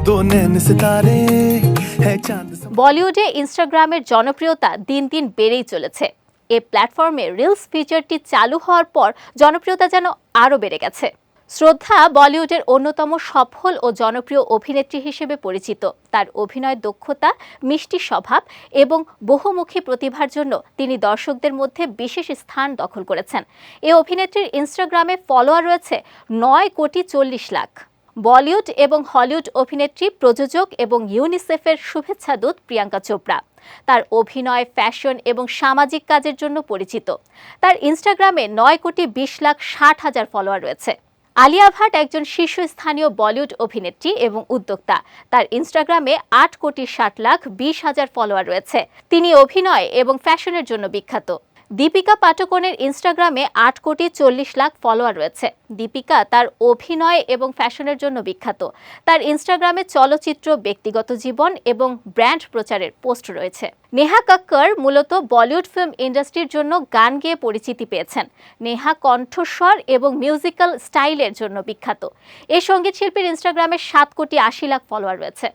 दो नैन सितारे है चांद বলিউডে ইনস্টাগ্রামের জনপ্রিয়তা দিন দিন বেড়েই চলেছে। এই প্ল্যাটফর্মে রিলস ফিচারটি চালু হওয়ার পর জনপ্রিয়তা যেন আরও বেড়ে গেছে। শ্রদ্ধা বলিউডের অন্যতম সফল ও জনপ্রিয় অভিনেত্রী হিসেবে পরিচিত। তার অভিনয় দক্ষতা, মিষ্টি স্বভাব এবং বহুমুখী প্রতিভার জন্য তিনি দর্শকদের মধ্যে বিশেষ স্থান দখল করেছেন। এই অভিনেত্রীর ইনস্টাগ্রামে ফলোয়ার রয়েছে 9,40,00,000। বলিউড এবং হলিউড অভিনেত্রী, প্রযোজক এবং ইউনিসেফের শুভেচ্ছা দূত প্রিয়াঙ্কা চোপড়া। তার অভিনয়, ফ্যাশন এবং সামাজিক কাজের জন্য পরিচিত। তার ইনস্টাগ্রামে 9,20,60,000 ফলোয়ার রয়েছে। আলিয়া ভাট একজন শীর্ষস্থানীয় বলিউড অভিনেত্রী এবং উদ্যোক্তা। তার ইনস্টাগ্রামে 8,60,20,000 ফলোয়ার রয়েছে। তিনি অভিনয় এবং ফ্যাশনের জন্য বিখ্যাত। দীপিকা পাডুকোনের ইনস্টাগ্রামে 8,40,00,000 ফলোয়ার রয়েছে। দীপিকা তার অভিনয় এবং ফ্যাশনের জন্য বিখ্যাত। তার ইনস্টাগ্রামে চলচ্চিত্র, ব্যক্তিগত জীবন এবং ব্র্যান্ড প্রচারের পোস্ট রয়েছে। নেহা কক্কর মূলত বলিউড ফিল্ম ইন্ডাস্ট্রির জন্য গান গেয়ে পরিচিতি পেয়েছেন। নেহা কণ্ঠস্বর এবং মিউজিক্যাল স্টাইলের জন্য বিখ্যাত। এই সঙ্গীত শিল্পীর ইনস্টাগ্রামে 7,80,00,000 ফলোয়ার রয়েছে।